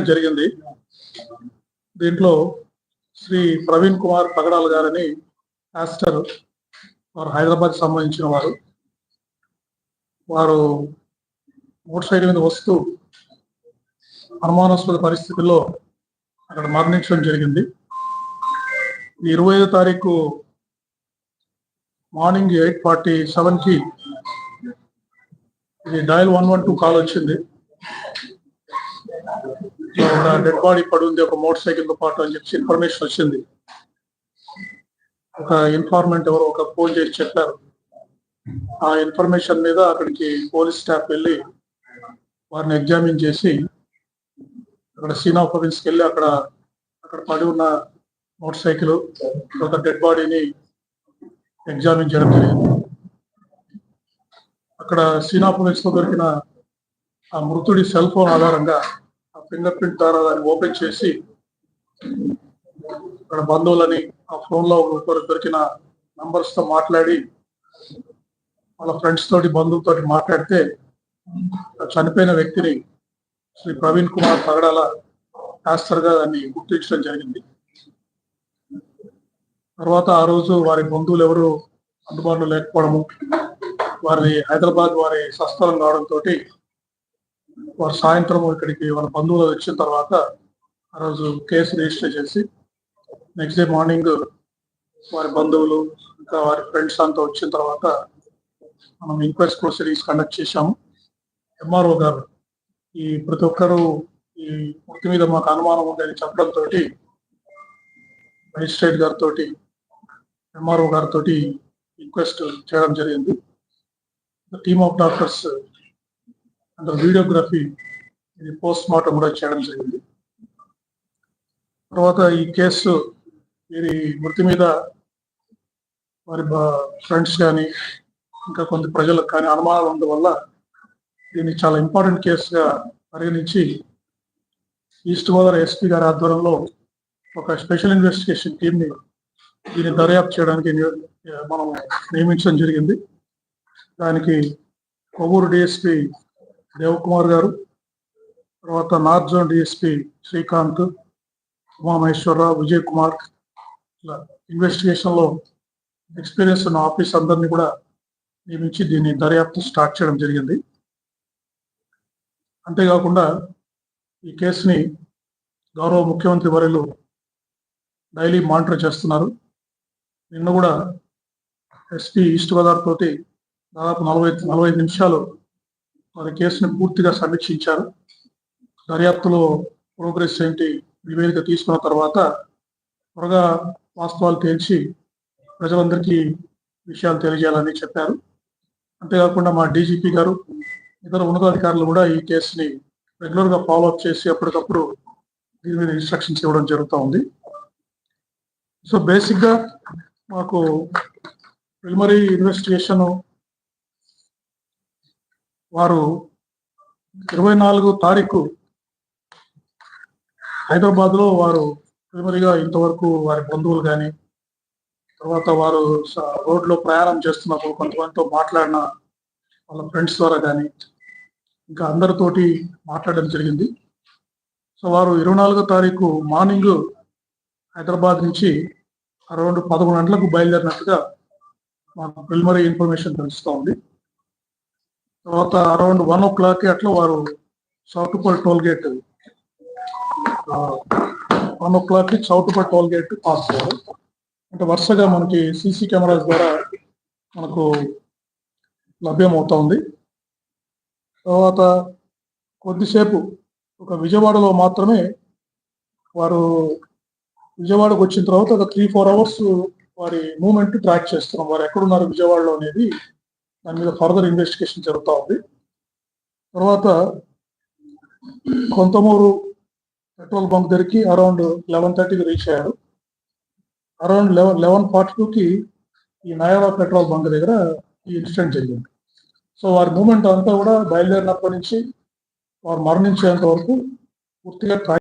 జరిగింది. దీంట్లో శ్రీ ప్రవీణ్ కుమార్ పగడాల గారని పాస్టర్ వారు హైదరాబాద్ సంబంధించిన వారు మోటార్ సైకిల్ మీద వస్తూ అనుమానాస్పద పరిస్థితుల్లో అక్కడ మరణించడం జరిగింది. 25వ తారీఖు మార్నింగ్ 8:47కి ఇది డయల్ 112 కాల్ వచ్చింది. ఒక డెడ్ బాడీ పడి ఉంది ఒక మోటార్ సైకిల్ తో పాటు అని చెప్పి ఇన్ఫర్మేషన్ వచ్చింది. ఒక ఇన్ఫార్మెంట్ ఎవరో ఒక ఫోన్ చేసి చెప్పారు. ఆ ఇన్ఫర్మేషన్ మీద అక్కడికి పోలీస్ స్టాఫ్ వెళ్ళి వారిని ఎగ్జామిన్ చేసి అక్కడ సీన్ ఆఫ్ అఫెన్స్కి వెళ్ళి అక్కడ పడి ఉన్న మోటార్ సైకిల్ ఒక డెడ్ బాడీని ఎగ్జామిన్ చేయడం జరిగింది. అక్కడ సీన్ ఆఫ్ అఫెన్స్ లో దొరికిన ఆ మృతుడి సెల్ ఫోన్ ఆధారంగా ఆ ఫింగర్ ప్రింట్ ద్వారా దాన్ని ఓపెన్ చేసి అక్కడ బంధువులని ఆ ఫోన్ లో దొరికిన నంబర్స్ తో మాట్లాడి వాళ్ళ ఫ్రెండ్స్ తోటి బంధువులతోటి మాట్లాడితే చనిపోయిన వ్యక్తిని శ్రీ ప్రవీణ్ కుమార్ పగడాల పాస్టర్ గా దాన్ని గుర్తించడం జరిగింది. తర్వాత ఆ రోజు వారి బంధువులు ఎవరు అందుబాటులో లేకపోవడము, వారి హైదరాబాద్ వారి స్వస్థలం కావడంతో వారు సాయంత్రం ఇక్కడికి వాళ్ళ బంధువులు వచ్చిన తర్వాత ఆ రోజు కేసు రిజిస్టర్ చేసి నెక్స్ట్ డే మార్నింగ్ వారి బంధువులు ఇంకా వారి ఫ్రెండ్స్ అంతా వచ్చిన తర్వాత మనం ఇంక్వెస్ట్ ప్రొసీడింగ్స్ కండక్ట్ చేశాము. ఎంఆర్ఓ గారు ఈ ప్రతి ఒక్కరూ ఈ మృతి మీద మాకు అనుమానం ఉందని చెప్పడంతో మేజిస్ట్రేట్ గారితో ఎంఆర్ఓ గారితో రిక్వెస్ట్ చేయడం జరిగింది. Team of doctors and videography ఇది పోస్ట్ మార్టం కూడా చేయడం జరిగింది. తర్వాత ఈ కేసు వీరి మృతి మీద వారి ఫ్రెండ్స్ కానీ ఇంకా కొంత ప్రజలకు కానీ అనుమానాలు ఉండడం వల్ల దీన్ని చాలా ఇంపార్టెంట్ కేసుగా పరిగణించి ఈస్ట్ గోదావరి ఎస్పీ గారి ఆధ్వర్యంలో ఒక స్పెషల్ ఇన్వెస్టిగేషన్ టీమ్ ని దీన్ని దర్యాప్తు చేయడానికి మనం నియమించడం జరిగింది. దానికి కొవ్వూరు డిఎస్పీ దేవకుమార్ గారు, తర్వాత north zone DSP Srikanth, Umamaheswararao, Vijay Kumar ఇట్లా ఇన్వెస్టిగేషన్ లో ఎక్స్పీరియన్స్ ఉన్న ఆఫీస్ అందరినీ కూడా నియమించి దీన్ని దర్యాప్తు స్టార్ట్ చేయడం జరిగింది. అంతేకాకుండా ఈ కేసుని గౌరవ ముఖ్యమంత్రి వర్యులు డైలీ మానిటర్ చేస్తున్నారు. నిన్న కూడా ఎస్పీ ఈస్ట్ గోదావరి తోటి దాదాపు 45 నిమిషాలు వారి కేసుని పూర్తిగా సమీక్షించారు. దర్యాప్తులో ప్రోగ్రెస్ ఏంటి నివేదిక తీసుకున్న తర్వాత త్వరగా వాస్తవాలు తేల్చి ప్రజలందరికీ విషయాలు తెలియజేయాలని చెప్పారు. అంతేకాకుండా మా డీజీపీ గారు ఇతర ఉన్నతాధికారులు కూడా ఈ కేసుని రెగ్యులర్ గా ఫాలోఅప్ చేసి అప్పటికప్పుడు దీని మీద ఇన్స్ట్రక్షన్స్ ఇవ్వడం జరుగుతూ ఉంది. సో బేసిక్ గా మాకు ప్రిలిమినరీ ఇన్వెస్టిగేషన్ వారు 24వ తారీఖు హైదరాబాద్ లో వారు ప్రిలిమినరీగా ఇంతవరకు వారి బంధువులు కానీ తర్వాత వారు రోడ్లో ప్రయాణం చేస్తున్నప్పుడు కొంతమందితో మాట్లాడిన వాళ్ళ ఫ్రెండ్స్ ద్వారా కానీ ఇంకా అందరితోటి మాట్లాడడం జరిగింది. సో వారు 24వ తారీఖు మార్నింగ్ హైదరాబాద్ నుంచి అరౌండ్ 11 గంటలకు బయలుదేరినట్టుగా మాకు ప్రిలిమినరీ ఇన్ఫర్మేషన్ తెలుస్తూ ఉంది. తర్వాత అరౌండ్ 1 o'clock అట్లా వారు Choutuppal toll gate 1 o'clock Choutuppal toll gate pass అయ్యారు. అంటే వరుసగా మనకి సీసీ కెమెరాస్ ద్వారా మనకు లభ్యమవుతా ఉంది. తర్వాత కొద్దిసేపు ఒక విజయవాడలో మాత్రమే వారు విజయవాడకు వచ్చిన తర్వాత ఒక 3-4 hours వారి మూవ్మెంట్ ట్రాక్ చేస్తున్నాం. వారు ఎక్కడున్నారు విజయవాడలో అనేది దాని మీద ఫర్దర్ ఇన్వెస్టిగేషన్ జరుగుతూ ఉంది. తర్వాత కొంతమూరు పెట్రోల్ బంక్ దగ్గరికి అరౌండ్ 11:30కి రీచ్ అయ్యారు. అరౌండ్ 11:42కి ఈ నయారా పెట్రోల్ బంక్ దగ్గర ఈ ఇన్సిడెంట్ జరిగింది. సో వారి మూమెంట్ అంతా కూడా బయలుదేరినప్పటి నుంచి వారు మరణించేంత వరకు పూర్తిగా